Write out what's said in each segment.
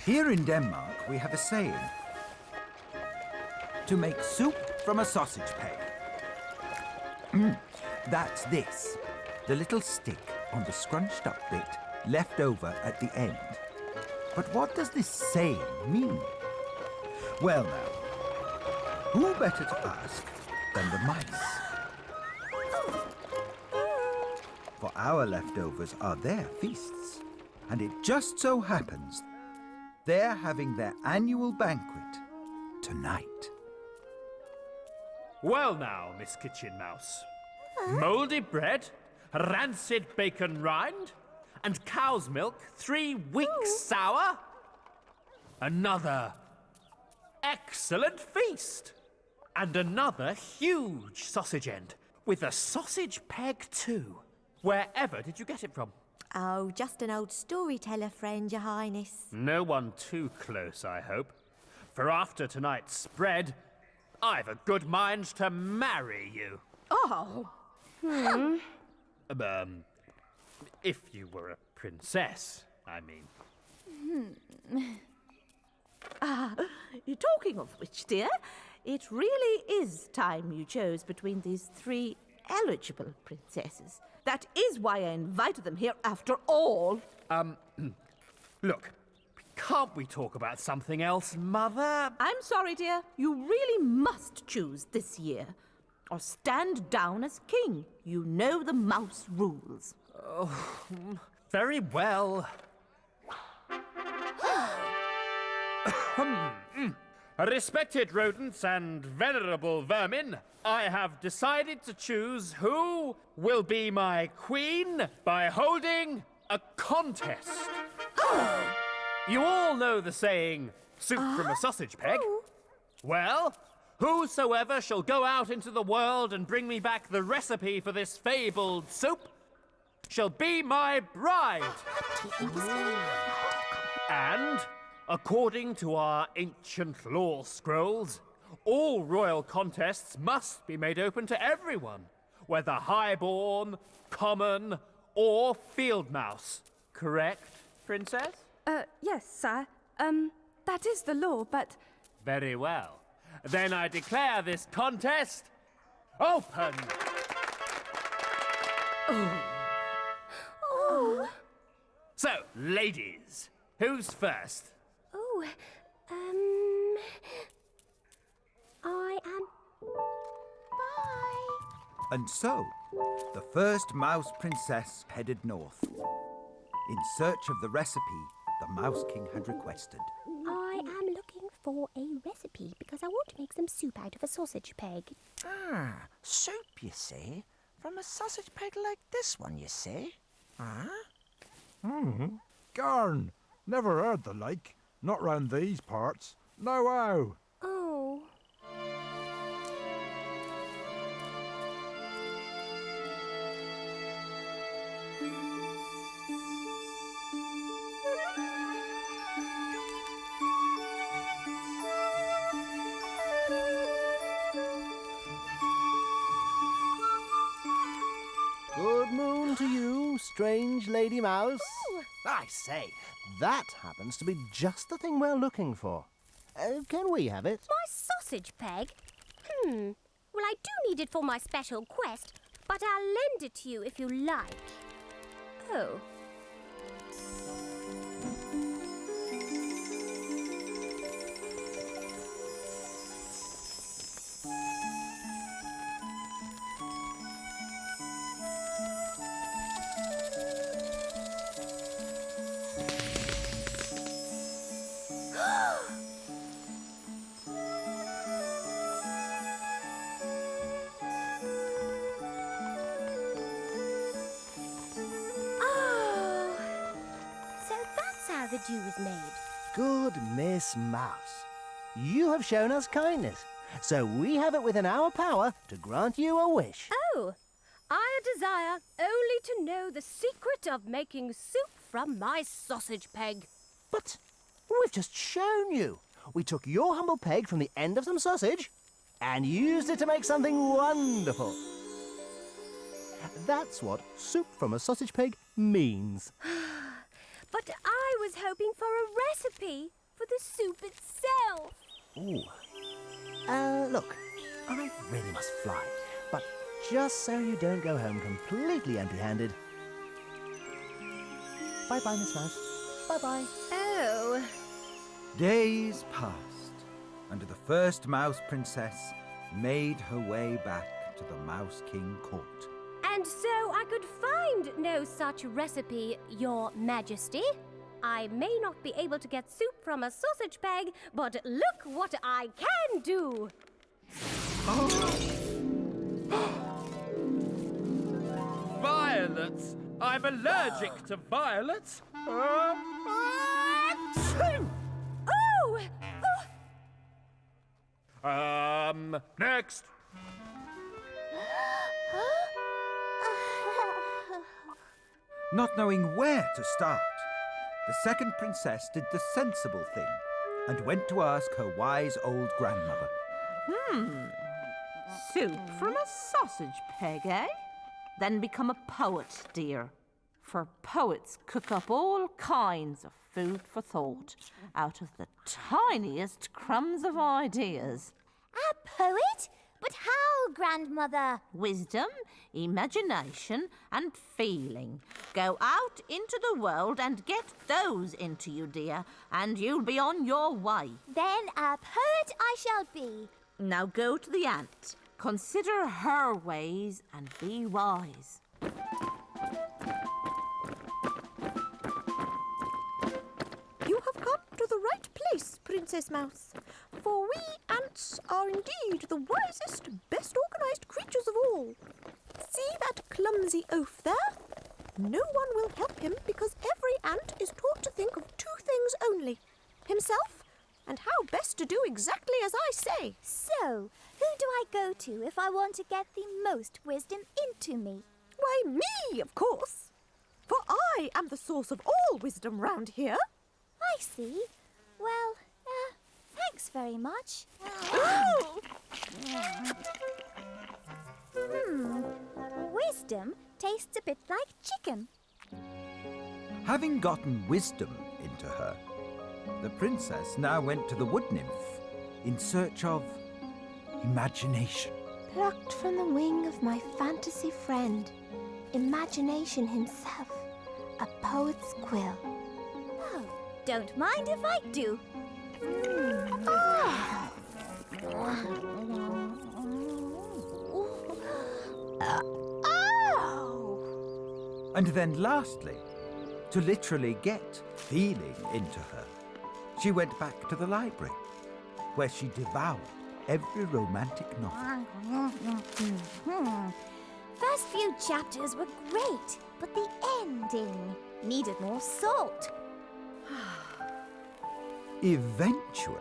Here in Denmark, we have a saying. To make soup from a sausage peg. That's this. The little stick on the scrunched up bit left over at the end. But what does this saying mean? Well now, who better to ask than the mice? For our leftovers are their feasts. And it just so happens they're having their annual banquet tonight. Well now, Miss Kitchen Mouse. Mouldy bread, rancid bacon rind, and cow's milk 3 weeks sour? Another excellent feast. And another huge sausage end, with a sausage peg too. Wherever did you get it from? Oh, just an old storyteller friend, Your Highness. No one too close, I hope. For after tonight's spread, I've a good mind to marry you. Oh. If you were a princess, I mean. Talking of which, dear, it really is time you chose between these 3 eligible princesses. That is why I invited them here after all. Look, can't we talk about something else, Mother? I'm sorry, dear. You really must choose this year. Or stand down as king. You know the mouse rules. Oh, very well. Respected rodents and venerable vermin, I have decided to choose who will be my queen by holding a contest. You all know the saying, soup from a sausage peg. Well, whosoever shall go out into the world and bring me back the recipe for this fabled soup shall be my bride. And according to our ancient law scrolls, all royal contests must be made open to everyone, whether highborn, common, or field mouse. Correct, Princess? Yes, sir. That is the law, but... Very well. Then I declare this contest open. Oh. So, ladies, who's first? Oh, I am... Bye. And so, the first mouse princess headed north, in search of the recipe the Mouse King had requested. I am looking for a recipe because I want to make some soup out of a sausage peg. Ah, soup, you see? From a sausage peg like this one, you see? Garn! Never heard the like. Not round these parts. No how. Oh. Good moon to you, strange lady mouse. Ooh. I say, that happens to be just the thing we're looking for. Can we have it? My sausage peg? Well, Well, I do need it for my special quest, but I'll lend it to you if you like. Oh. The dew is made. Good Miss Mouse. You have shown us kindness, so we have it within our power to grant you a wish. Oh, I desire only to know the secret of making soup from my sausage peg. But we've just shown you. We took your humble peg from the end of some sausage and used it to make something wonderful. That's what soup from a sausage peg means. But I was hoping for a recipe for the soup itself. Ooh. Look, I really must fly, but just so you don't go home completely empty-handed. Bye-bye, Miss Mouse. Bye-bye. Oh. Days passed, and the first Mouse Princess made her way back to the Mouse King court. And so I could find no such recipe, Your Majesty. I may not be able to get soup from a sausage peg, but look what I can do! Violets! I'm allergic to violets! Oh! Next! Not knowing where to start, the second princess did the sensible thing and went to ask her wise old grandmother. Soup from a sausage peg, eh? Then become a poet, dear. For poets cook up all kinds of food for thought out of the tiniest crumbs of ideas. A poet? But how, Grandmother? Wisdom, imagination, and feeling. Go out into the world and get those into you, dear, and you'll be on your way. Then a poet I shall be. Now go to the ant. Consider her ways and be wise. You have come to the right place, Princess Mouse. For we ants are indeed the wisest, best organised creatures of all. See that clumsy oaf there? No one will help him because every ant is taught to think of two things only. Himself and how best to do exactly as I say. So, who do I go to if I want to get the most wisdom into me? Why, me, of course. For I am the source of all wisdom round here. I see. Well, thanks very much. Wisdom tastes a bit like chicken. Having gotten wisdom into her, the princess now went to the wood nymph in search of imagination. Plucked from the wing of my fantasy friend, imagination himself, a poet's quill. Oh, don't mind if I do. And then lastly, to literally get feeling into her, she went back to the library, where she devoured every romantic novel. First few chapters were great, but the ending needed more salt. Eventually,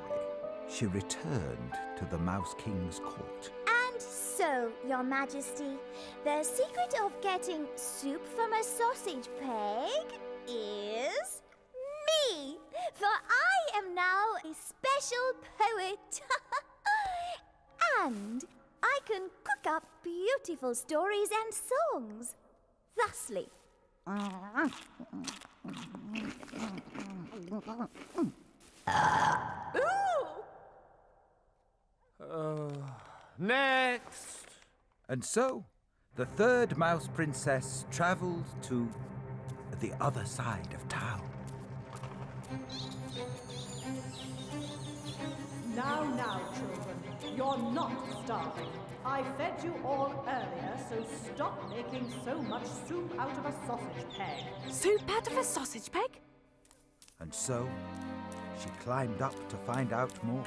she returned to the Mouse King's court. And so, Your Majesty, the secret of getting soup from a sausage peg is me! For I am now a special poet. And I can cook up beautiful stories and songs. Thusly. Next! And so, the third mouse princess travelled to the other side of town. Now, children, you're not starving. I fed you all earlier, so stop making so much soup out of a sausage peg. Soup out of a sausage peg? And so, she climbed up to find out more.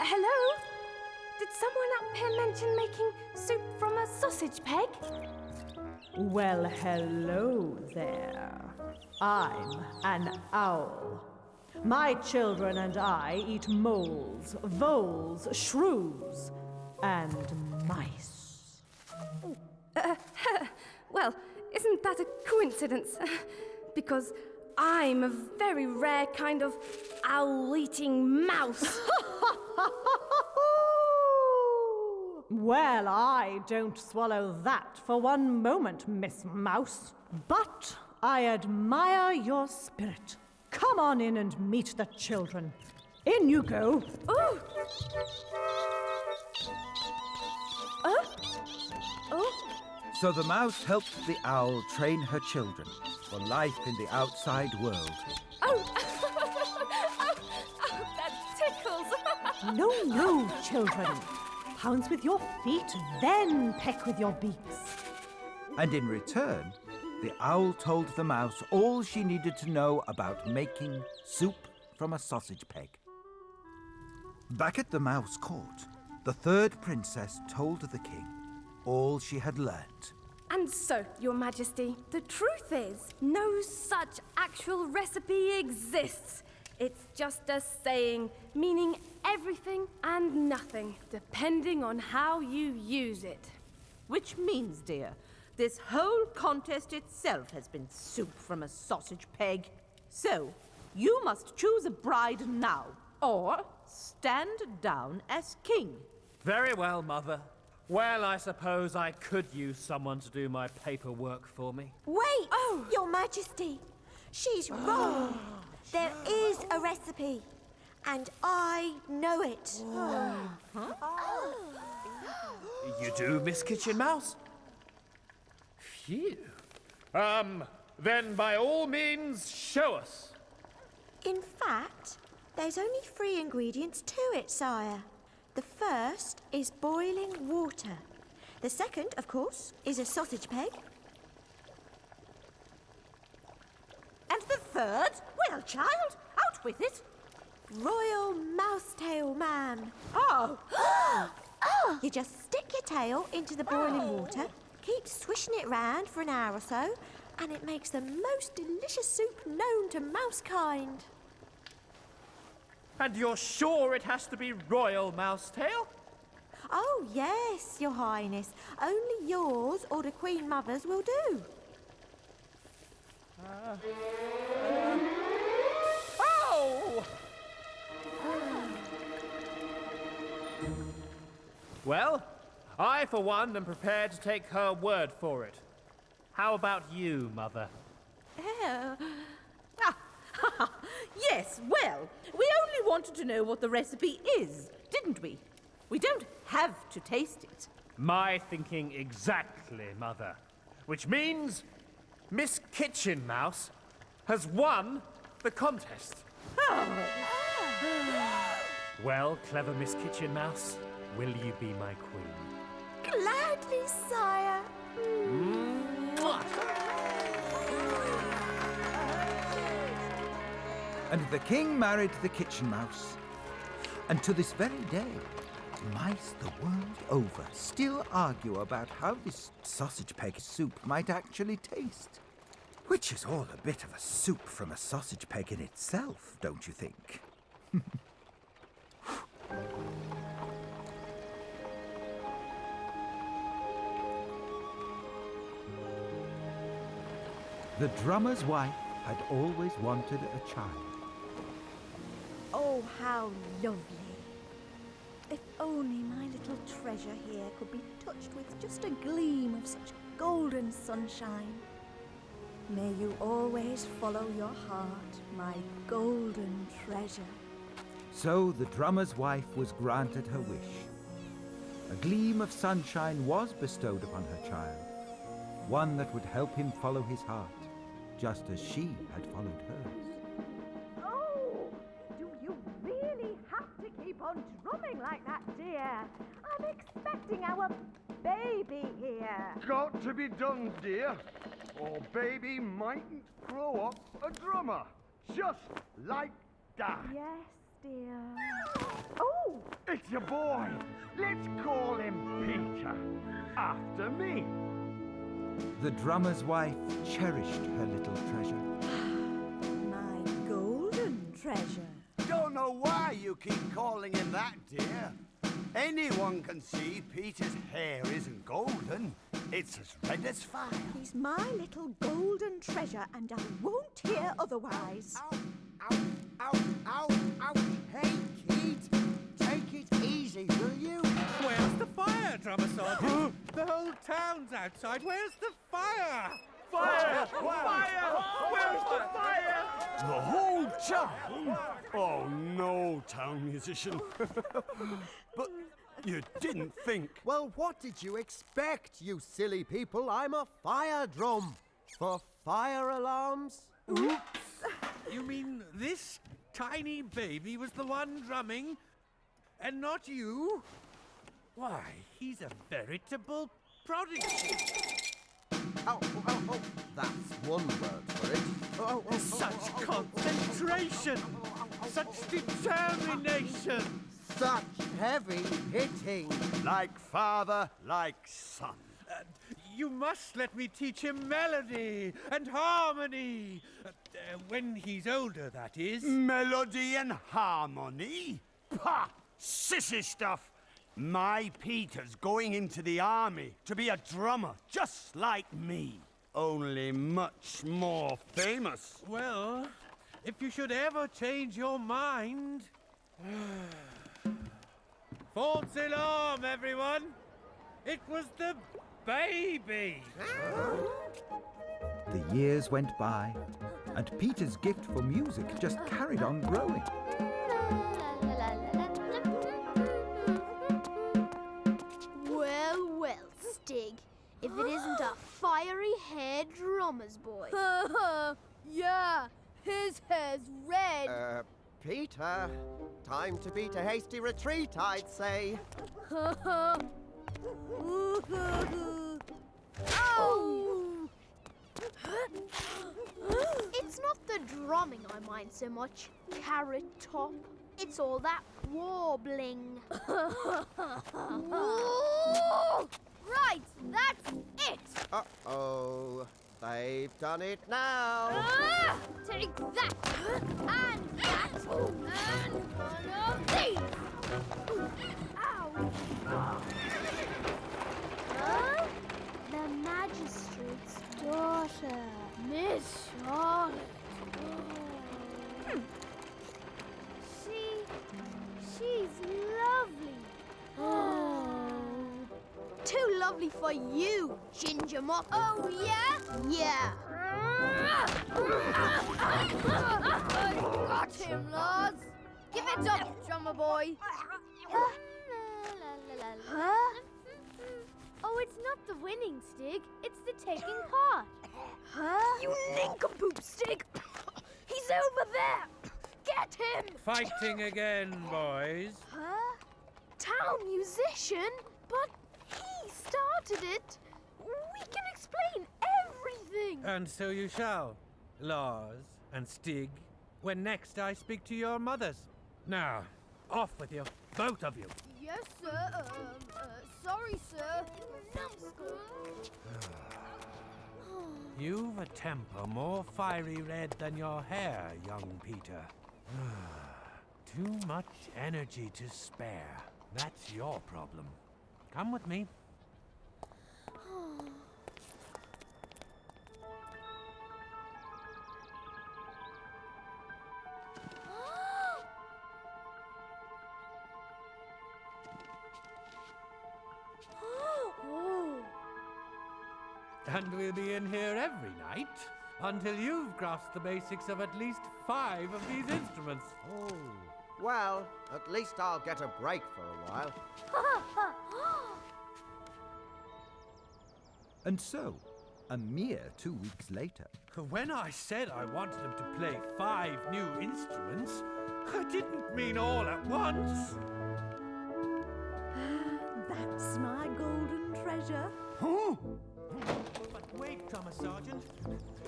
Hello? Did someone up here mention making soup from a sausage peg? Well, hello there. I'm an owl. My children and I eat moles, voles, shrews, and mice. Well, isn't that a coincidence? Because I'm a very rare kind of owl-eating mouse. Well, I don't swallow that for one moment, Miss Mouse. But I admire your spirit. Come on in and meet the children. In you go. Oh! Oh! So the mouse helped the owl train her children for life in the outside world. Oh! Oh, that tickles! No, children. Pounce with your feet, then peck with your beaks. And in return, the owl told the mouse all she needed to know about making soup from a sausage peg. Back at the mouse court, the third princess told the king all she had learnt. And so, Your Majesty, the truth is, no such actual recipe exists. It's just a saying, meaning everything and nothing, depending on how you use it. Which means, dear, this whole contest itself has been soup from a sausage peg. So, you must choose a bride now, or stand down as king. Very well, Mother. Well, I suppose I could use someone to do my paperwork for me. Wait, Your Majesty. She's wrong. There is a recipe, and I know it. You do, Miss Kitchen Mouse? Phew. Then by all means, show us. In fact, there's only 3 ingredients to it, sire. The first is boiling water. The second, of course, is a sausage peg. And the third? Well, child, out with it. Royal mousetail, ma'am. Oh! You just stick your tail into the boiling water, keep swishing it round for an hour or so, and it makes the most delicious soup known to mousekind. And you're sure it has to be royal mousetail? Oh, yes, Your Highness. Only yours or the Queen Mother's will do. Oh! Well, I, for one, am prepared to take her word for it. How about you, Mother? Yes, well, we only wanted to know what the recipe is, didn't we? We don't have to taste it. My thinking exactly, Mother. Which means Miss Kitchen Mouse has won the contest. Well, clever Miss Kitchen Mouse, will you be my queen? Gladly, sire. Mwah! And the king married the kitchen mouse. And to this very day, mice the world over still argue about how this sausage peg soup might actually taste. Which is all a bit of a soup from a sausage peg in itself, don't you think? The drummer's wife had always wanted a child. Oh, how lovely. If only my little treasure here could be touched with just a gleam of such golden sunshine. May you always follow your heart, my golden treasure. So the drummer's wife was granted her wish. A gleam of sunshine was bestowed upon her child, one that would help him follow his heart, just as she had followed hers. Oh, do you really have to keep on drumming like that, dear? I'm expecting our baby here. Got to be done, dear, or baby mightn't grow up a drummer. Just like that. Yes, dear. Oh! It's your boy. Let's call him Peter, after me. The drummer's wife cherished her little treasure. My golden treasure. Don't know why you keep calling him that, dear. Anyone can see Peter's hair isn't golden. It's as red as fire. He's my little golden treasure, and I won't hear otherwise. Ow, ow, ow, ow, ow. Hey, Keith, take it easy, will you? Where's the fire, Drummer Sergeant? The whole town's outside. Where's the fire? Fire! Fire! Where's the fire? The whole town? Oh, no, town musician. But you didn't think. Well, what did you expect, you silly people? I'm a fire drum. For fire alarms? Oops. You mean this tiny baby was the one drumming, and not you? Why, he's a veritable prodigy. Oh, that's one word for it. Such concentration! Such determination! Such heavy hitting. Like father, like son. You must let me teach him melody and harmony. When he's older, that is. Melody and harmony? Pah! Sissy stuff! My Peter's going into the army to be a drummer, just like me. Only much more famous. Well, if you should ever change your mind... False alarm, everyone! It was the baby! The years went by, and Peter's gift for music just carried on growing. Well, Stig, if it isn't a fiery-haired drummer's boy. Yeah, his hair's red. Peter, time to beat a hasty retreat, I'd say. Ow! It's not the drumming I mind so much, Carrot Top. It's all that warbling. Right, that's it. Uh-oh. They've done it now. Take that, and that, and one of these. Ow. The magistrate's daughter. Miss Charlotte. She's lovely. Too lovely for you, Ginger Mop. Oh, yeah? Yeah. Got him, lads. Give it up, drummer boy. Huh? Oh, it's not the winning, Stig. It's the taking part. Huh? You nincompoop, Stig. He's over there. Get him. Fighting again, boys. Huh? Town musician? But he started it. We can explain everything. And so you shall, Lars and Stig, when next I speak to your mothers. Now, off with you, both of you. Yes, sir. Sorry, sir. Numbskull. You've a temper more fiery red than your hair, young Peter. Too much energy to spare. That's your problem. Come with me. And we'll be in here every night, until you've grasped the basics of at least 5 of these instruments. Oh, well, at least I'll get a break for a while. And so, a mere 2 weeks later... When I said I wanted him to play 5 new instruments, I didn't mean all at once. That's my golden treasure. But wait, Drummer Sergeant.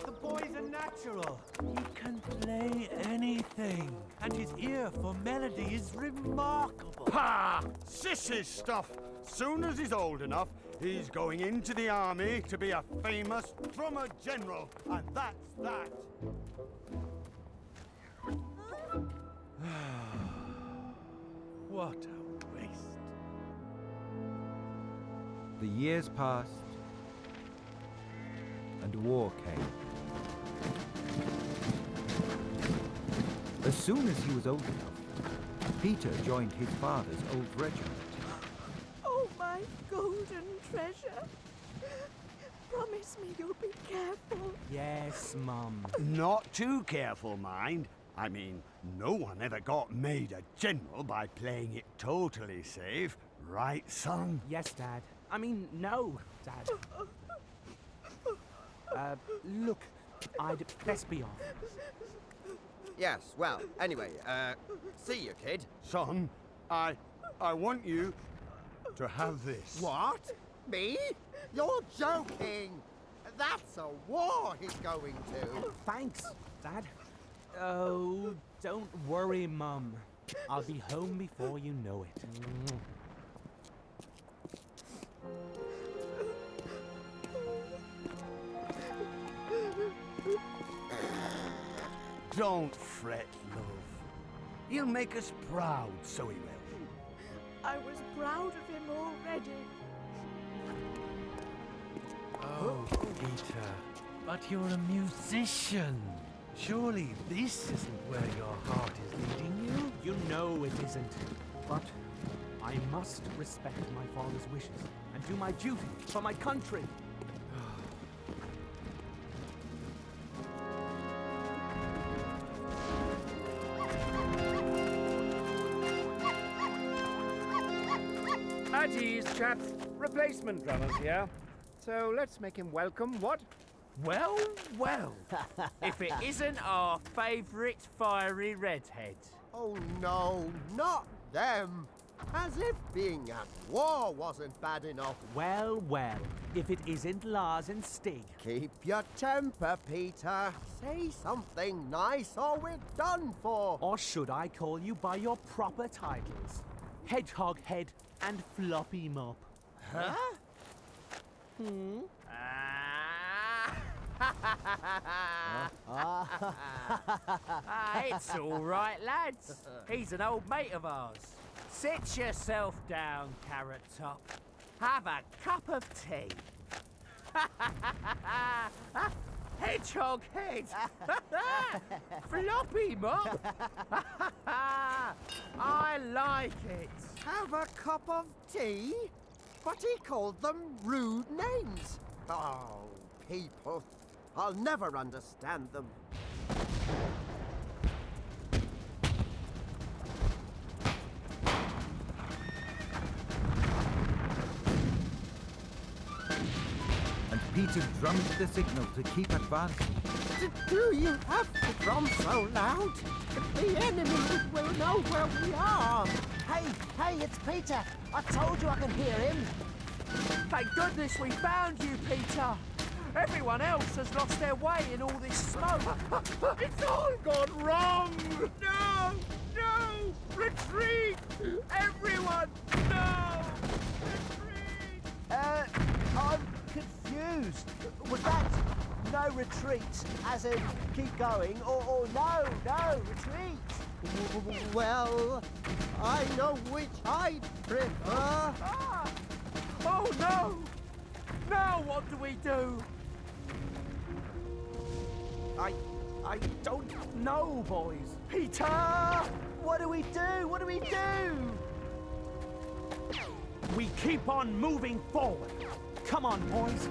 The boy's a natural. He can play anything. And his ear for melody is remarkable. Pah! Sissy stuff! Soon as he's old enough, he's going into the army to be a famous drummer general. And that's that. What a waste. The years passed, and war came. As soon as he was old enough, Peter joined his father's old regiment. Oh, my golden treasure. Promise me you'll be careful. Yes, Mum. Not too careful, mind. I mean, no one ever got made a general by playing it totally safe. Right, son? Yes, Dad. I mean, no, Dad. Look, I'd best be off. Yes, well, anyway, see you, kid. Son, I want you to have this. What? Me? You're joking! That's a war he's going to. Thanks, Dad. Oh, don't worry, Mum. I'll be home before you know it. Don't fret, love. He'll make us proud, so he will. I was proud of him already. Oh, Peter, but you're a musician. Surely this isn't where your heart is leading you? You know it isn't. But I must respect my father's wishes and do my duty for my country. At ease, chaps. Replacement drummers here. So let's make him welcome, what? Well, well. If it isn't our favourite fiery redhead. Oh no, not them. As if being at war wasn't bad enough. Well, well, if it isn't Lars and Stig. Keep your temper, Peter. Say something nice or we're done for. Or should I call you by your proper titles? Hedgehog Head and Floppy Mop. Huh? It's all right, lads. He's an old mate of ours. Sit yourself down, Carrot Top. Have a cup of tea. Hedgehog Head. Floppy Mop. I like it. Have a cup of tea? But he called them rude names. Oh, people. I'll never understand them. And Peter drummed the signal to keep advancing. Do you have to drum so loud? The enemy will know where we are. Hey, it's Peter. I told you I can hear him. Thank goodness we found you, Peter. Everyone else has lost their way in all this smoke. It's all gone wrong. No, no, retreat. Everyone, no, retreat. I'm confused. Was that no retreat, as in keep going, or no, retreat? Well, I know which I'd prefer. Ah. Oh no! Now what do we do? I don't know, boys. Peter! What do we do? We keep on moving forward. Come on, boys.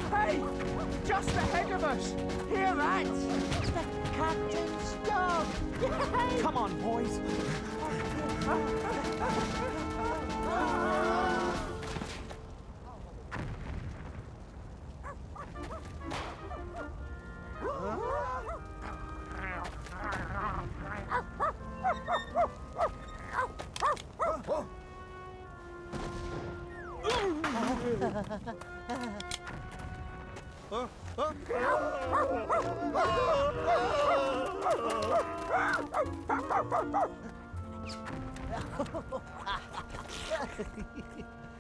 Hey! Just ahead of us! Hear that? The captain's dog! Come on, boys.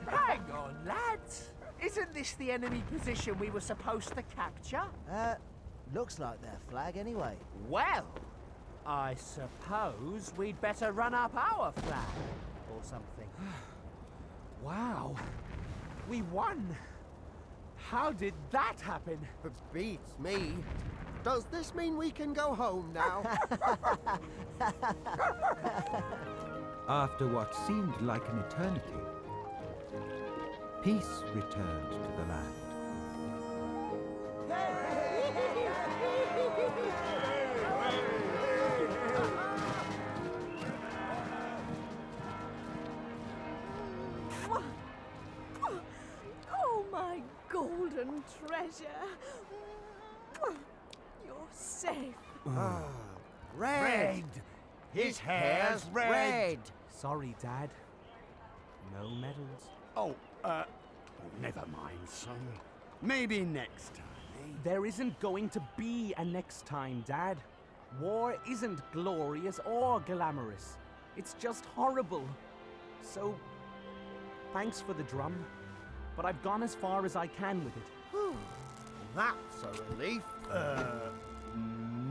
Hang on, lads. Isn't this the enemy position we were supposed to capture? Looks like their flag anyway. Well, I suppose we'd better run up our flag or something. Wow. We won. How did that happen? Beats me. Does this mean we can go home now? After what seemed like an eternity, peace returned to the land. Oh, my golden treasure. You're safe. Red! His hair's red! Sorry, Dad. No medals. Oh, never mind, son. Maybe next time, eh? There isn't going to be a next time, Dad. War isn't glorious or glamorous. It's just horrible. So, thanks for the drum, but I've gone as far as I can with it. That's a relief.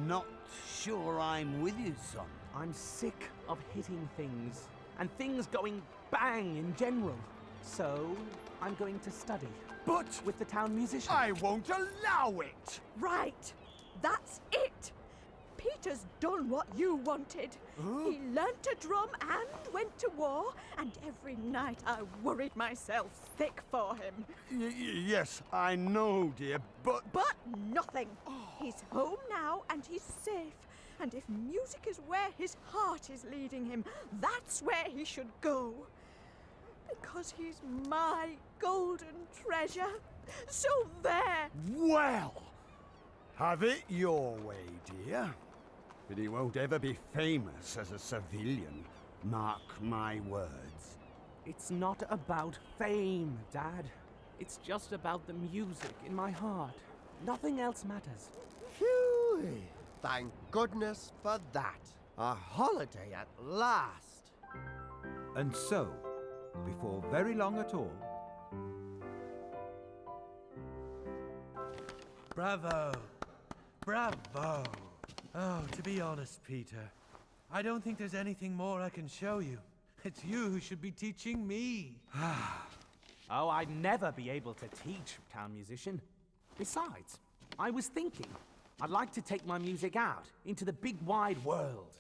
Not sure I'm with you, son. I'm sick of hitting things, and things going bang in general. So, I'm going to study. But with the town musician. I won't allow it! Right. That's it. Peter's done what you wanted. He learnt to drum and went to war, and every night I worried myself sick for him. Yes, I know, dear, but... But nothing. He's home now, and he's safe. And if music is where his heart is leading him, that's where he should go. Because he's my golden treasure. So there. Well, have it your way, dear. But he won't ever be famous as a civilian. Mark my words. It's not about fame, Dad. It's just about the music in my heart. Nothing else matters. Phew! Thank goodness for that. A holiday at last. And so, before very long at all, Bravo! Bravo! Oh, to be honest, Peter, I don't think there's anything more I can show you. It's you who should be teaching me. Oh, I'd never be able to teach town musician. Besides, I was thinking, I'd like to take my music out into the big wide world.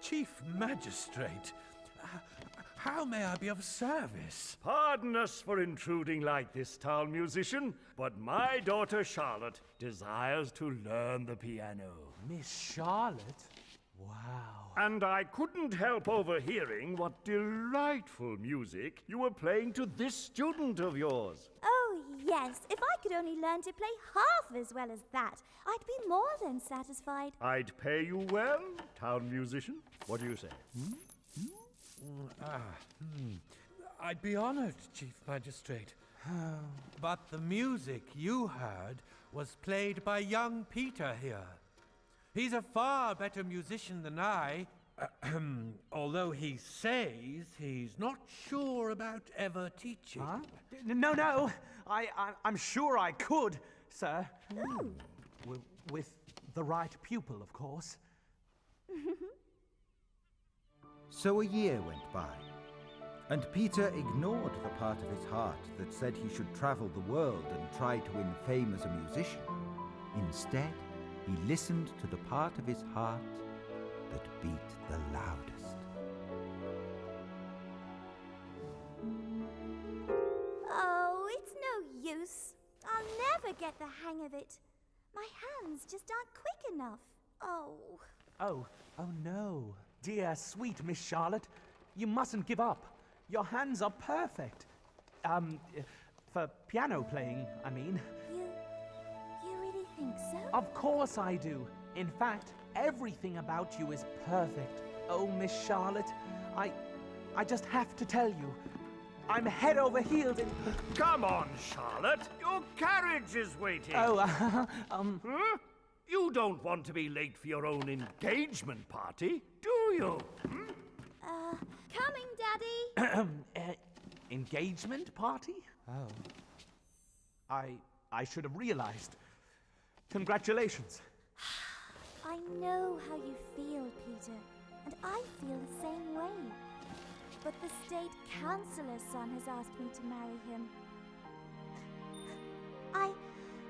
Chief Magistrate, how may I be of service? Pardon us for intruding like this, town musician, but my daughter Charlotte desires to learn the piano. Miss Charlotte? Wow. And I couldn't help overhearing what delightful music you were playing to this student of yours. Oh, yes. If I could only learn to play half as well as that, I'd be more than satisfied. I'd pay you well, town musician. What do you say? I'd be honored, Chief Magistrate. But the music you heard was played by young Peter here. He's a far better musician than I, although he says he's not sure about ever teaching. Huh? No. I'm sure I could, sir. With the right pupil, of course. So a year went by, and Peter ignored the part of his heart that said he should travel the world and try to win fame as a musician. Instead, he listened to the part of his heart that beat the loudest. Oh, it's no use. I'll never get the hang of it. My hands just aren't quick enough. Oh. Oh no. Dear, sweet Miss Charlotte, you mustn't give up. Your hands are perfect. For piano playing, I mean. You really think so? Of course I do. In fact, everything about you is perfect. Oh, Miss Charlotte, I just have to tell you, I'm head over heels in... Come on, Charlotte. Your carriage is waiting. Oh, Huh? You don't want to be late for your own engagement party, do you? Coming, Daddy. Engagement party? Oh. I should have realized. Congratulations. I know how you feel, Peter, and I feel the same way. But the state councillor's son has asked me to marry him.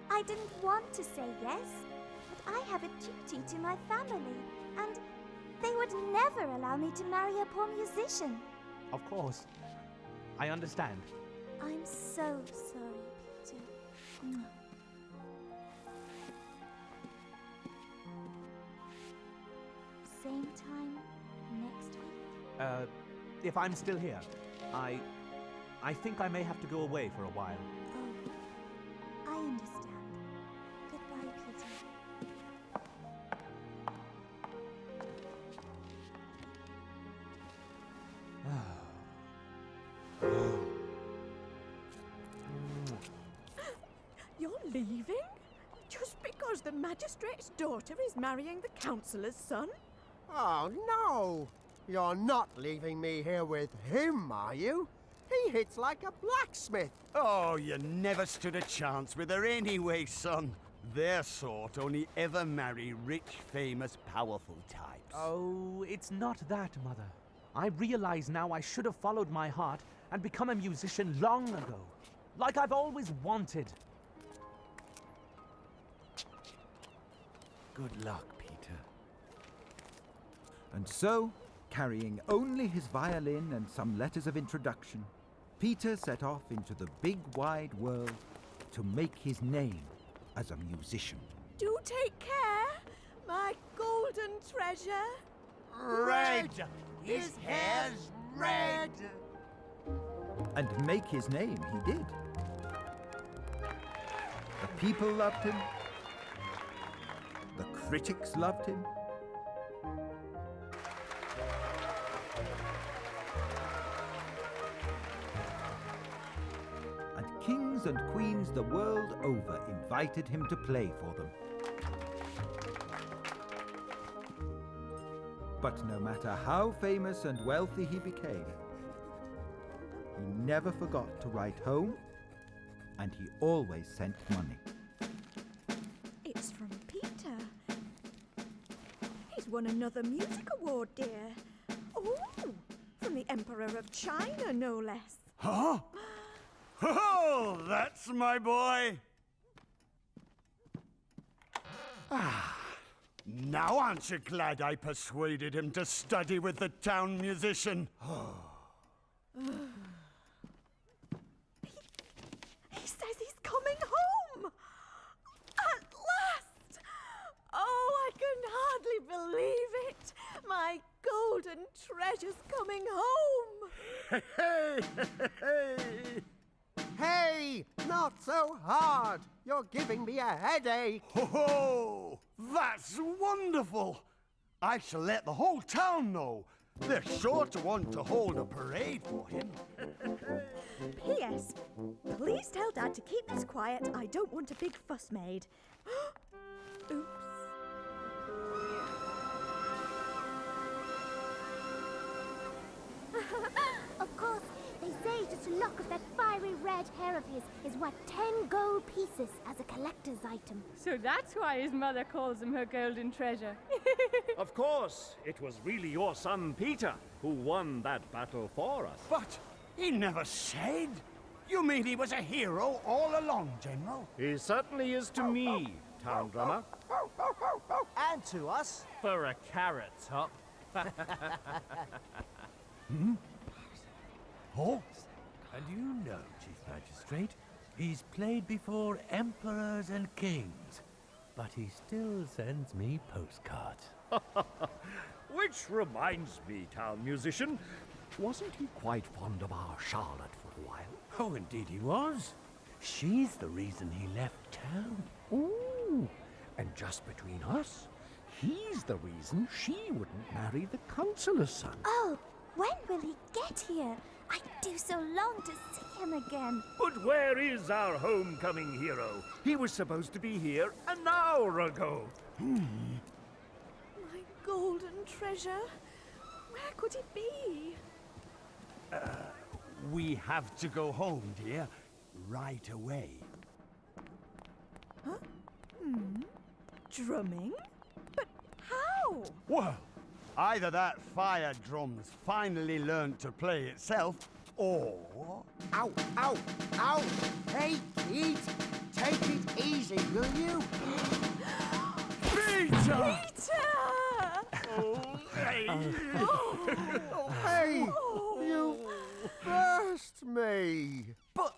I didn't want to say yes, but I have a duty to my family, and they would never allow me to marry a poor musician. Of course. I understand. I'm so sorry, Peter. Same time next week? If I'm still here, I think I may have to go away for a while. Oh, I understand. Goodbye, Peter. You're leaving? Just because the magistrate's daughter is marrying the councillor's son? Oh, no! You're not leaving me here with him, are you? He hits like a blacksmith. Oh, you never stood a chance with her anyway, son. Their sort only ever marry rich, famous, powerful types. Oh, it's not that, Mother. I realize now I should have followed my heart and become a musician long ago. Like I've always wanted. Good luck, Peter. And so, carrying only his violin and some letters of introduction, Peter set off into the big wide world to make his name as a musician. Do take care, my golden treasure. Red! His hair's red! And make his name he did. The people loved him. The critics loved him. And kings and queens the world over invited him to play for them. But no matter how famous and wealthy he became, he never forgot to write home, and he always sent money. It's from Peter. He's won another music award, dear. Oh, from the Emperor of China, no less. Huh? Oh, that's my boy! Now aren't you glad I persuaded him to study with the town musician? He says he's coming home! At last! Oh, I can hardly believe it! My golden treasure's coming home! Hey, hey, hey! Hey, not so hard! You're giving me a headache! Ho! That's wonderful! I shall let the whole town know. They're sure to want to hold a parade for him. P.S. Please tell Dad to keep this quiet. I don't want a big fuss made. Oops. Of course, they say just a lock of that fiery red hair of his is worth 10 gold pieces as a collector's item. So that's why his mother calls him her golden treasure. Of course, it was really your son Peter who won that battle for us. But he never said. You mean he was a hero all along, General? He certainly is to me, town drummer. And to us. For a carrot top. Oh? And you know, Chief Magistrate, he's played before emperors and kings, but he still sends me postcards. Which reminds me, town musician, wasn't he quite fond of our Charlotte for a while? Oh, indeed he was. She's the reason he left town. Ooh, and just between us, he's the reason she wouldn't marry the councillor's son. Oh, when will he get here? I do so long to see him again. But where is our homecoming hero? He was supposed to be here an hour ago. My golden treasure. Where could it be? We have to go home, dear, right away. Huh? Drumming? But how? Well, either that fire drum's finally learned to play itself, or... Ow, ow, ow! Hey, kid! Take it easy, will you? Peter! Oh, hey! Hey! You burst me! But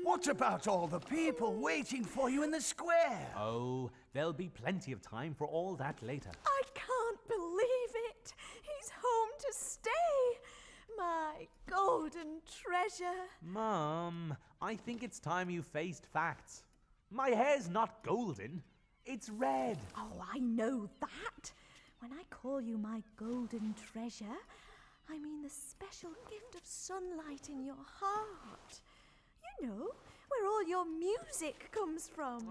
what about all the people waiting for you in the square? Oh, there'll be plenty of time for all that later. I can't believe it. He's home to stay. My golden treasure. Mum, I think it's time you faced facts. My hair's not golden. It's red. Oh, I know that. When I call you my golden treasure, I mean the special gift of sunlight in your heart. You know, where all your music comes from.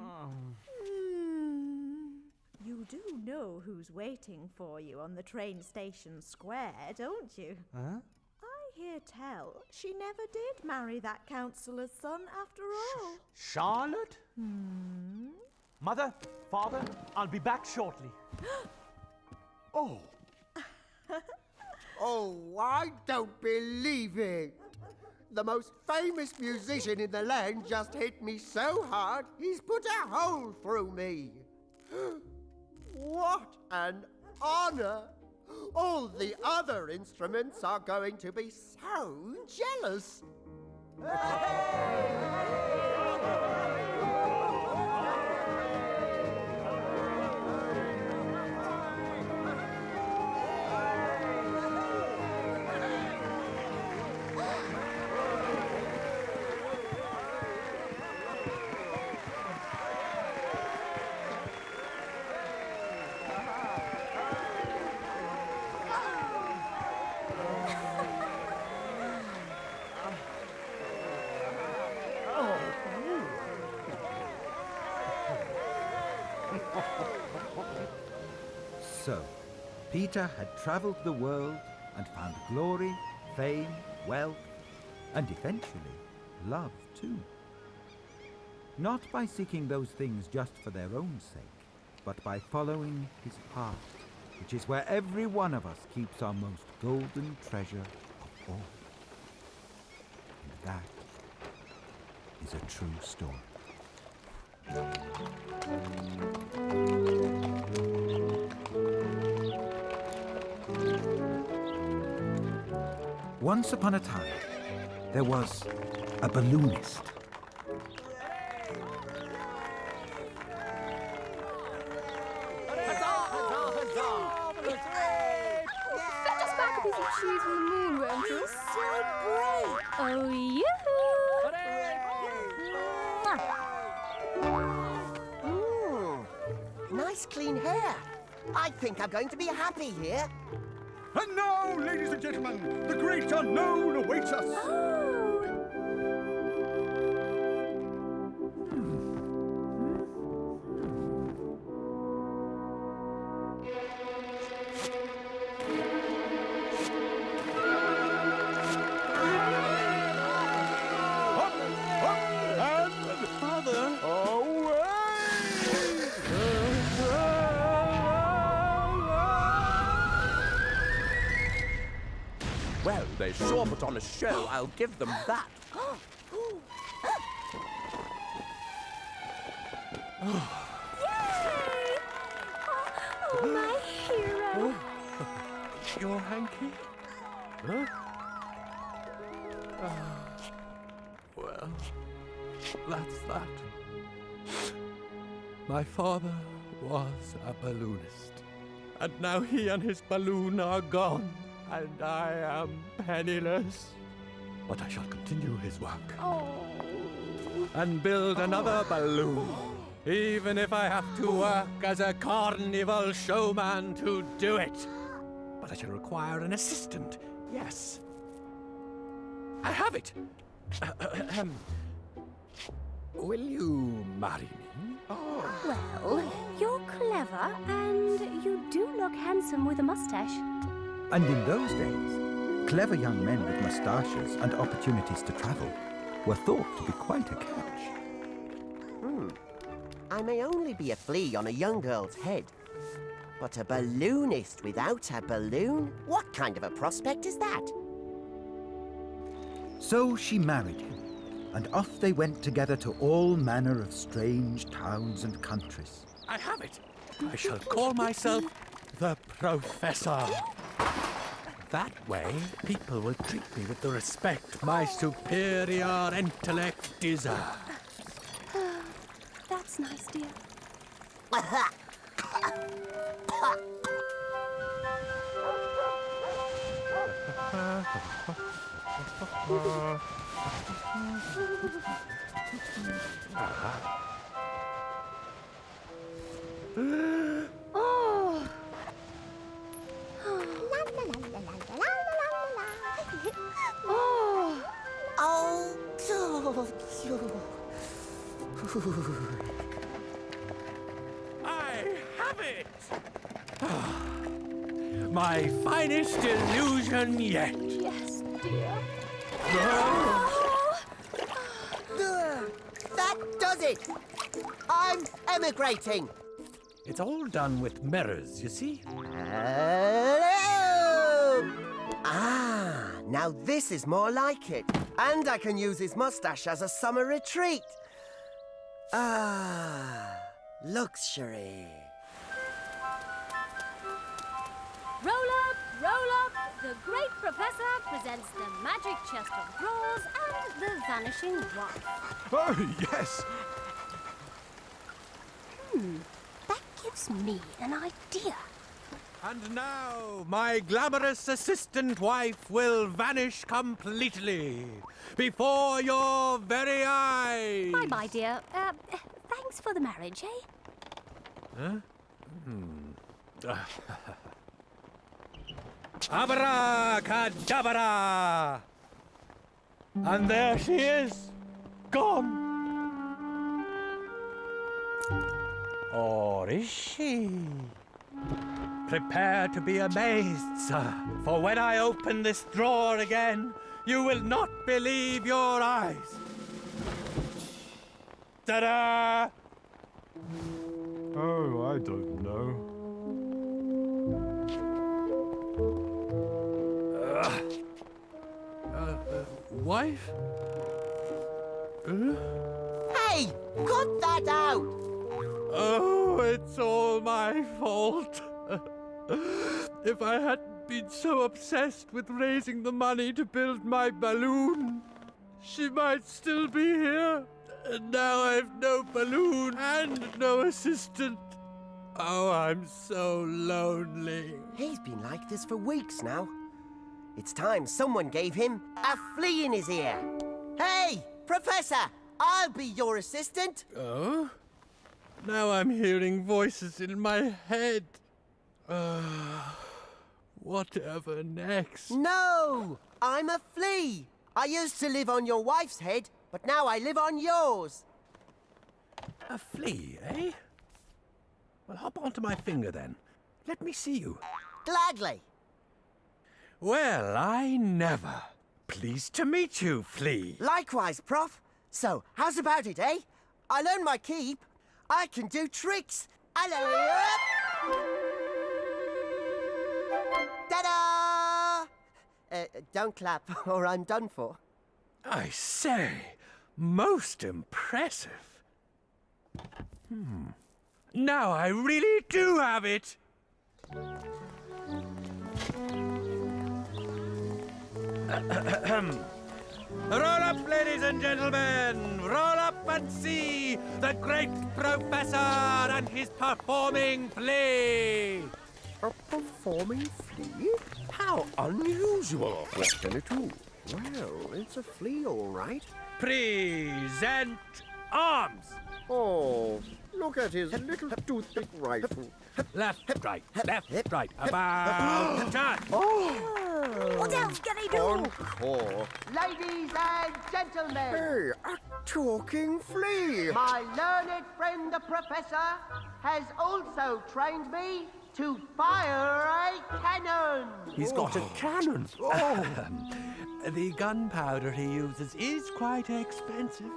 You do know who's waiting for you on the train station square, don't you? Huh? I hear tell she never did marry that councillor's son after all. Charlotte? Mother, father, I'll be back shortly. Oh. Oh, I don't believe it. The most famous musician in the land just hit me so hard, he's put a hole through me. What an honor! All the other instruments are going to be so jealous. So, Peter had travelled the world and found glory, fame, wealth, and eventually love too. Not by seeking those things just for their own sake, but by following his heart, which is where every one of us keeps our most golden treasure of all. And that is a true story. Once upon a time, there was a balloonist. Fetch us back a piece of cheese from the moon, won't you? So great! Oh, yoo-hoo! Nice clean hair. I think I'm going to be happy here. And now, ladies and gentlemen, the great unknown awaits us. Well, they sure put on a show, I'll give them that. hanky? Huh? Well, that's that. My father was a balloonist, and now he and his balloon are gone, and I am penniless. But I shall continue his work. And build another balloon, even if I have to work as a carnival showman to do it. But I shall require an assistant, yes. I have it! Will you marry me? Well, you're clever, and you do look handsome with a mustache. And in those days, clever young men with moustaches and opportunities to travel were thought to be quite a catch. I may only be a flea on a young girl's head, but a balloonist without a balloon? What kind of a prospect is that? So she married him, and off they went together to all manner of strange towns and countries. I have it! I shall call myself the Professor. That way, people will treat me with the respect my superior intellect deserves. That's nice, dear. I have it! My finest illusion yet. Yes, dear. That does it! I'm emigrating! It's all done with mirrors, you see? Hello! Ah, now this is more like it. And I can use his mustache as a summer retreat. Ah, luxury. Roll up, roll up. The great professor presents the magic chest of drawers and the vanishing wife. Oh, yes! That gives me an idea. And now, my glamorous assistant wife will vanish completely before your very eyes. Bye-bye, dear. Thanks for the marriage, eh? Huh? Abracadabra! And there she is, gone. Or is she? Prepare to be amazed, sir, for when I open this drawer again, you will not believe your eyes. Ta-da! Oh, I don't know. Wife? Hey, cut that out! Oh, it's all my fault. If I hadn't been so obsessed with raising the money to build my balloon, she might still be here. And now I've no balloon and no assistant. Oh, I'm so lonely. He's been like this for weeks now. It's time someone gave him a flea in his ear. Hey, Professor, I'll be your assistant. Oh? Now I'm hearing voices in my head. Whatever next? No, I'm a flea. I used to live on your wife's head, but now I live on yours. A flea, eh? Well, hop onto my finger then. Let me see you. Gladly. Well, I never. Pleased to meet you, flea. Likewise, Prof. So, how's about it, eh? I learned my keep. I can do tricks. Hello. Ta-da! Don't clap, or I'm done for. I say, most impressive. Now I really do have it. Roll up, ladies and gentlemen! Roll up and see the great Professor and his performing flea! A performing flea? How unusual. What can it do? Well, it's a flea, all right. Present arms! Oh, look at his little toothpick rifle. Left, right, about turn! What else can he do? Encore. Ladies and gentlemen, Hey, a talking flea. my learned friend the Professor has also trained me to fire a cannon. He's got a cannon. The gunpowder he uses is quite expensive.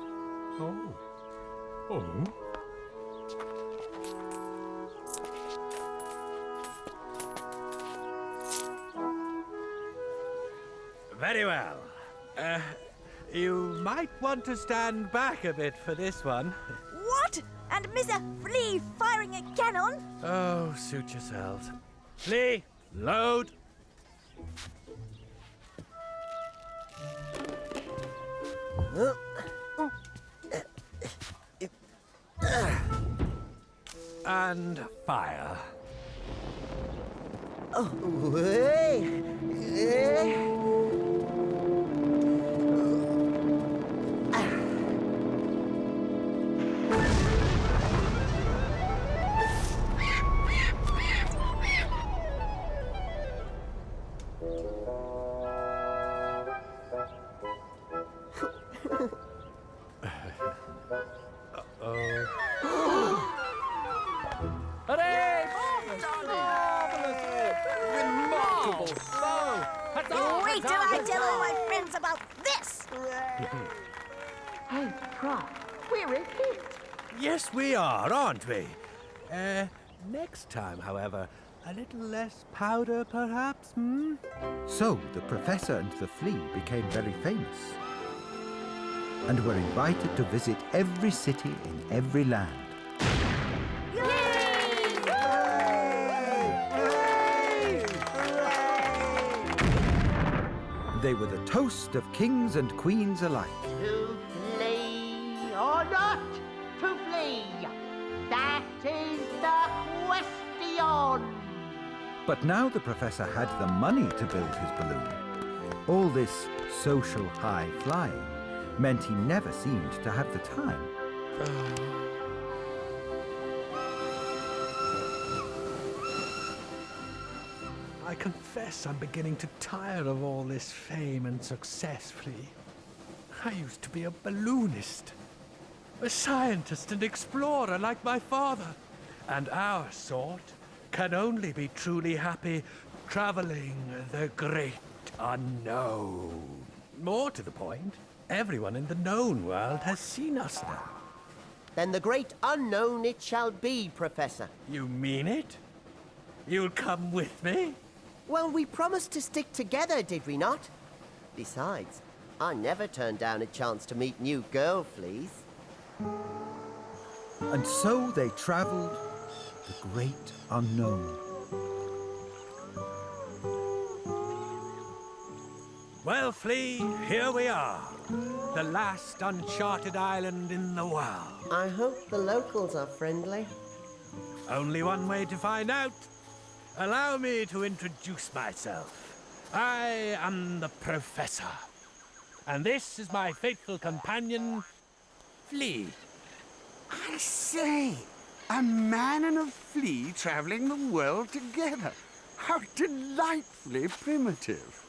Very well. You might want to stand back a bit for this one. What? And Mr. Flea firing a cannon? Oh, suit yourselves. Flea, load. And fire. Oh, hey. Hooray! Remarkable! Wait till I tell all my friends about this! Hey, Prof, we're a hit. Yes, we are, aren't we? Next time, however, a little less powder, perhaps, hmm? So the professor and the flea became very famous and were invited to visit every city in every land. They were the toast of kings and queens alike. To flee or not to flee? That is the question. But now the professor had the money to build his balloon. All this social high flying meant he never seemed to have the time. I confess I'm beginning to tire of all this fame and success, Flea. I used to be a balloonist, a scientist and explorer like my father. And our sort can only be truly happy traveling the great unknown. More to the point, everyone in the known world has seen us now. Then the great unknown it shall be, Professor. You mean it? You'll come with me? Well, we promised to stick together, did we not? Besides, I never turned down a chance to meet new girl fleas. And so they travelled the great unknown. Well, Flea, here we are. The last uncharted island in the world. I hope the locals are friendly. Only one way to find out. Allow me to introduce myself. I am the Professor. And this is my faithful companion, Flea. I say, a man and a flea traveling the world together. How delightfully primitive.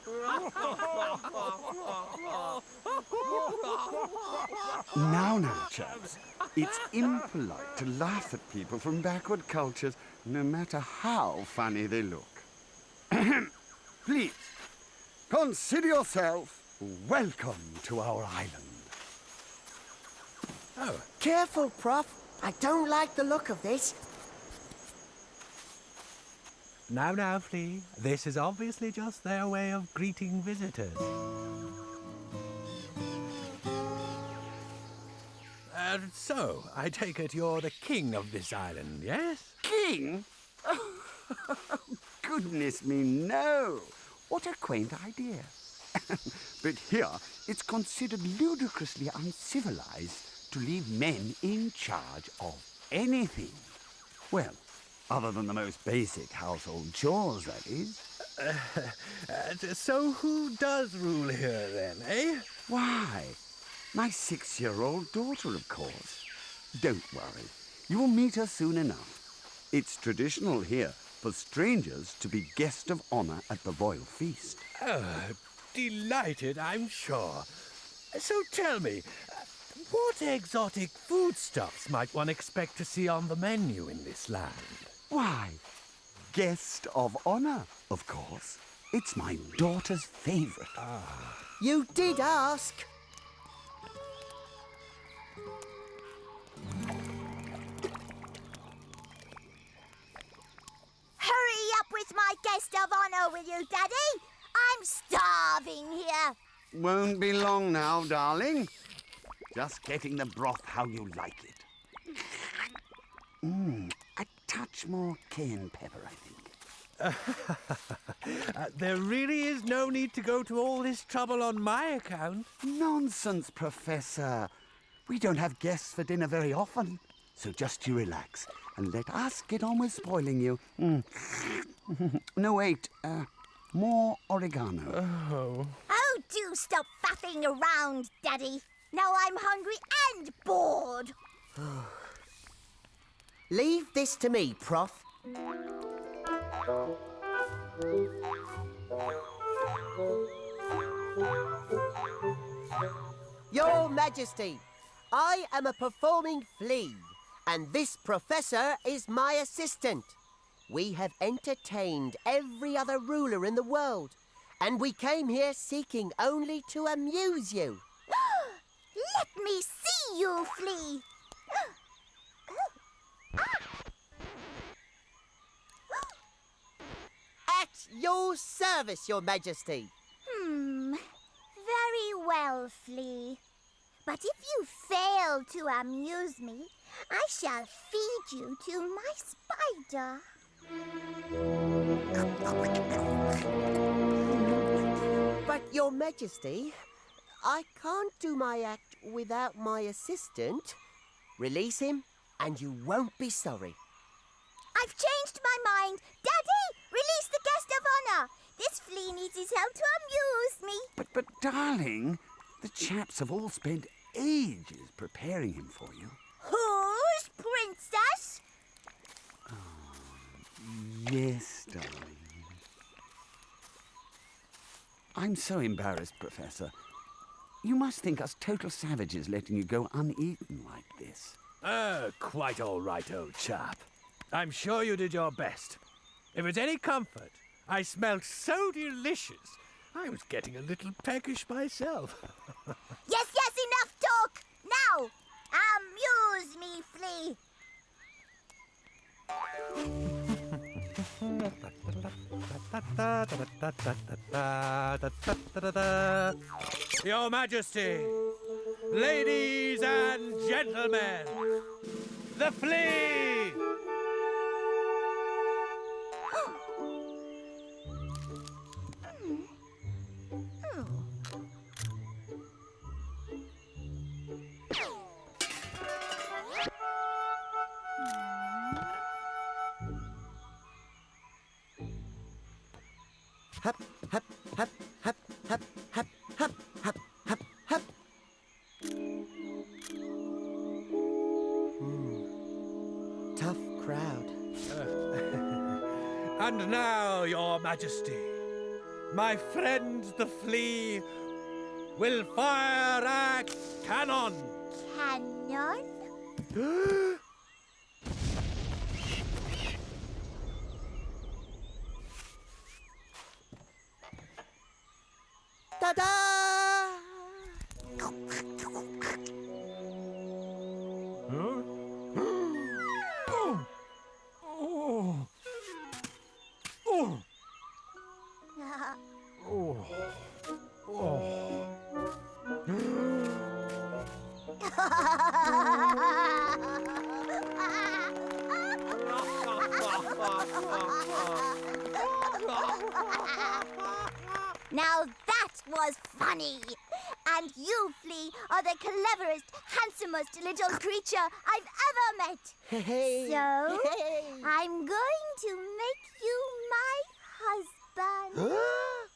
Now, chaps, it's impolite to laugh at people from backward cultures, no matter how funny they look. Please, consider yourself welcome to our island. Oh. Careful, Prof. I don't like the look of this. Now, Flea, this is obviously just their way of greeting visitors. So, I take it you're the king of this island, yes? King? Oh, goodness me, no. What a quaint idea. But here, it's considered ludicrously uncivilized to leave men in charge of anything. Well, other than the most basic household chores, that is. So who does rule here, then, eh? Why, my 6-year-old daughter, of course. Don't worry. You will meet her soon enough. It's traditional here for strangers to be guest of honor at the royal feast. Oh, delighted, I'm sure. So tell me, what exotic foodstuffs might one expect to see on the menu in this land? Why, guest of honor, of course. It's my daughter's favorite. You did ask. Hurry up with my guest of honor, will you, Daddy? I'm starving here. Won't be long now, darling. Just getting the broth how you like it. A touch more cayenne pepper, I think. There really is no need to go to all this trouble on my account. Nonsense, Professor. We don't have guests for dinner very often. So just you relax and let us get on with spoiling you. No, wait. More oregano. Oh. Oh, do stop faffing around, Daddy. Now I'm hungry and bored. Leave this to me, Prof. Your Majesty, I am a performing flea, and this professor is my assistant. We have entertained every other ruler in the world, and we came here seeking only to amuse you. Let me see you, flea. At your service, Your Majesty. Very well, flea. But if you fail to amuse me, I shall feed you to my spider. But, Your Majesty, I can't do my act without my assistant. Release him, and you won't be sorry. I've changed my mind. Daddy, release the guest of honor. This flea needs his help to amuse me. But darling, the chaps have all spent ages preparing him for you. Who's princess? Yes, darling. I'm so embarrassed, Professor. You must think us total savages letting you go uneaten like this. Quite all right, old chap. I'm sure you did your best. If it's any comfort, I smelled so delicious, I was getting a little peckish myself. Yes, enough talk. Now, amuse me, flea. Your Majesty, ladies and gentlemen, the flea! Hup, hup, hup, hup, hup, hup, hup, hup, hup, hup. Tough crowd. And now, Your Majesty, my friend the flea will fire a cannon. Cannon? Ta-da! Now that was funny. And you, Flea, are the cleverest, handsomest little creature I've ever met. Hey. So, I'm going to make you my husband.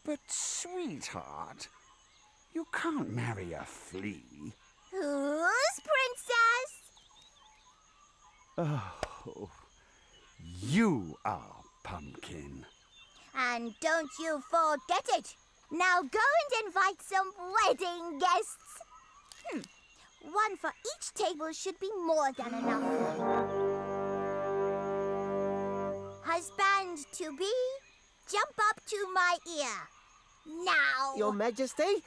But, sweetheart, you can't marry a flea. Who's princess? Oh, you are, Pumpkin. And don't you forget it. Now go and invite some wedding guests. One for each table should be more than enough. Husband-to-be, jump up to my ear. Now. Your Majesty?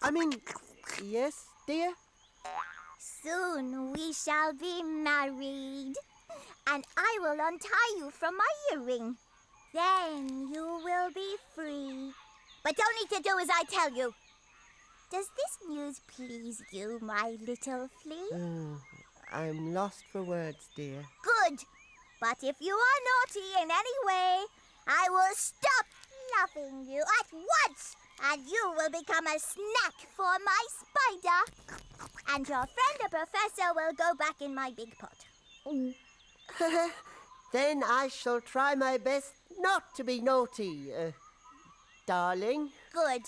I mean, yes, dear? Soon we shall be married. And I will untie you from my earring. Then you will be free. But don't need to do as I tell you. Does this news please you, my little flea? I'm lost for words, dear. Good. But if you are naughty in any way, I will stop loving you at once. And you will become a snack for my spider. And your friend the professor will go back in my big pot. Then I shall try my best not to be naughty, darling. Good.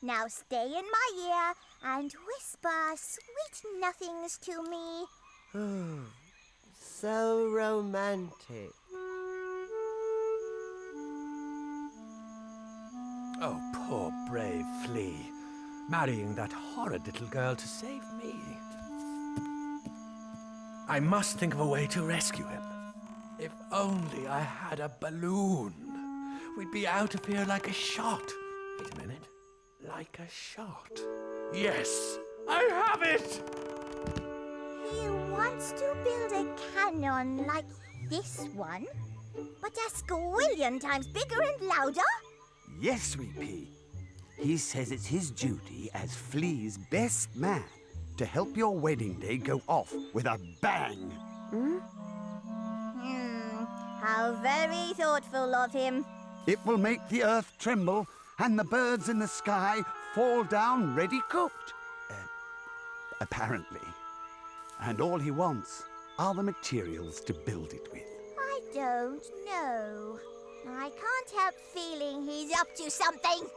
Now stay in my ear and whisper sweet nothings to me. So romantic. Oh, poor brave Flea. Marrying that horrid little girl to save me. I must think of a way to rescue him. If only I had a balloon. We'd be out of here like a shot. Wait a minute. Like a shot. Yes, I have it! He wants to build a cannon like this one, but a squillion times bigger and louder? Yes, Sweet Pea. He says it's his duty as Flea's best man to help your wedding day go off with a bang. How very thoughtful of him. It will make the earth tremble and the birds in the sky fall down ready cooked. Apparently. And all he wants are the materials to build it with. I don't know. I can't help feeling he's up to something.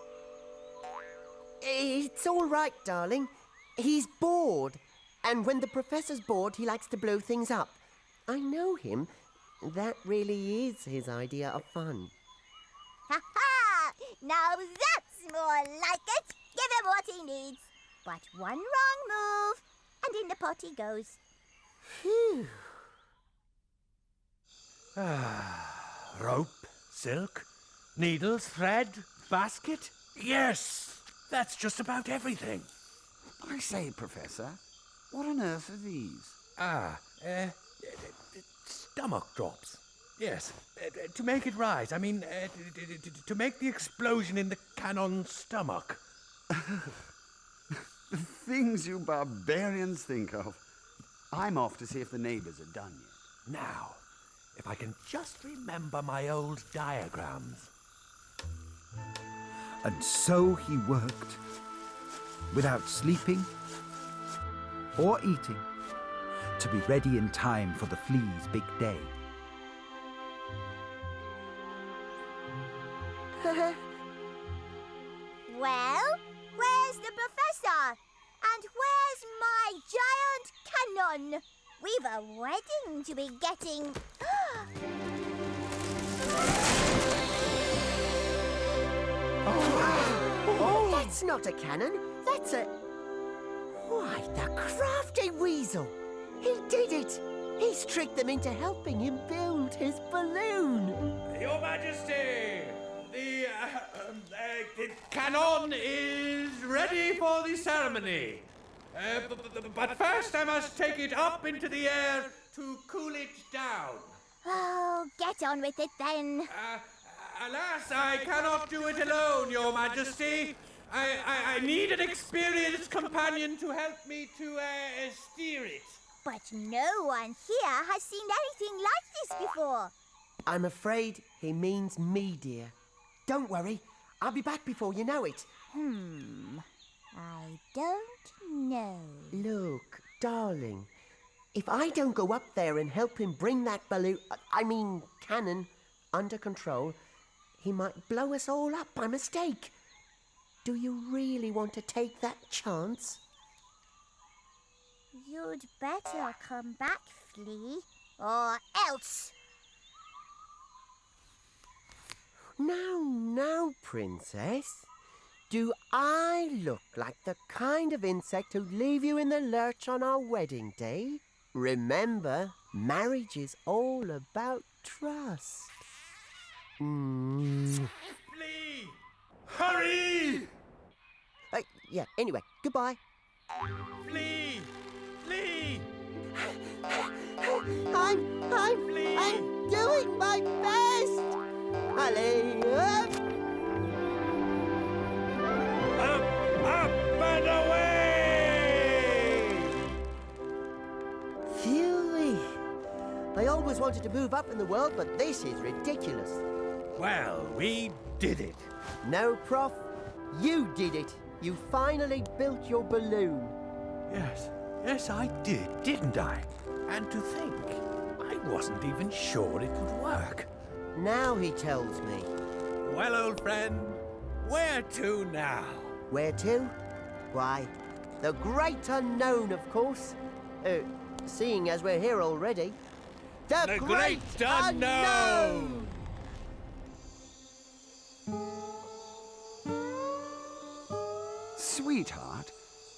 It's all right, darling. He's bored. And when the professor's bored, he likes to blow things up. I know him. That really is his idea of fun. Ha-ha! Now that's more like it. Give him what he needs. But one wrong move, and in the pot he goes. Phew. Rope, silk, needles, thread, basket. Yes! That's just about everything. I say, Professor, what on earth are these? Stomach drops. Yes, to make it rise. I mean, to make the explosion in the cannon's stomach. The things you barbarians think of. I'm off to see if the neighbors are done yet. Now, if I can just remember my old diagrams. And so he worked, without sleeping or eating, to be ready in time for the flea's big day. Well, where's the professor? And where's my giant cannon? We've a wedding to be getting. That's not a cannon. That's a... Why, the crafty weasel. He did it. He's tricked them into helping him build his balloon. Your Majesty, the cannon is ready for the ceremony. But first I must take it up into the air to cool it down. Oh, get on with it then. Alas, I cannot do it alone, Your Majesty. I need an experienced companion to help me to steer it. But no one here has seen anything like this before. I'm afraid he means me, dear. Don't worry. I'll be back before you know it. I don't know. Look, darling, if I don't go up there and help him bring that cannon, under control, he might blow us all up by mistake. Do you really want to take that chance? You'd better come back, Flea, or else. Now, Princess. Do I look like the kind of insect who'd leave you in the lurch on our wedding day? Remember, marriage is all about trust. Flea! Hurry! Yeah, anyway, goodbye. Flea! Flea! I'm doing my best! Allez, up! Up and away! Phew! I always wanted to move up in the world, but this is ridiculous. Well, we did it. No, Prof. You did it. You finally built your balloon. Yes, I did, didn't I? And to think, I wasn't even sure it would work. Now he tells me. Well, old friend, where to now? Where to? Why, the great unknown, of course. Seeing as we're here already. The great unknown! Sweetheart,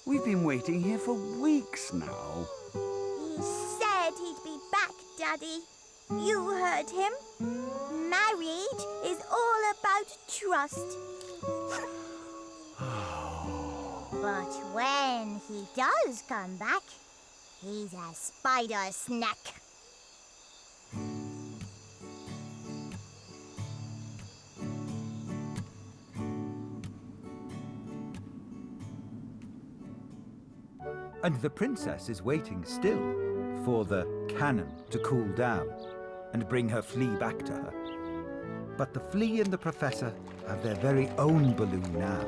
we've been waiting here for weeks now. He said he'd be back, Daddy. You heard him. Married is all about trust. But when he does come back, he's a spider snack. And the princess is waiting still for the cannon to cool down and bring her flea back to her. But the flea and the professor have their very own balloon now.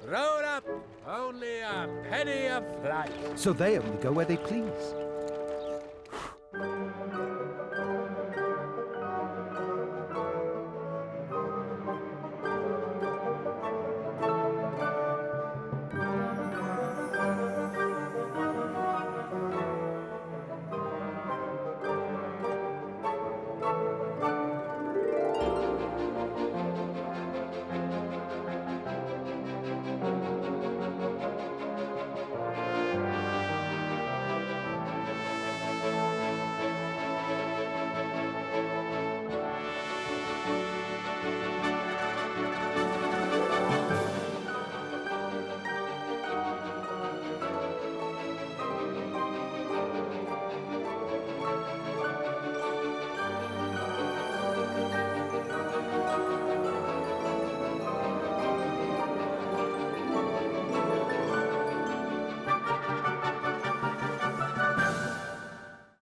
Roll up, only a penny a flight. So they only go where they please.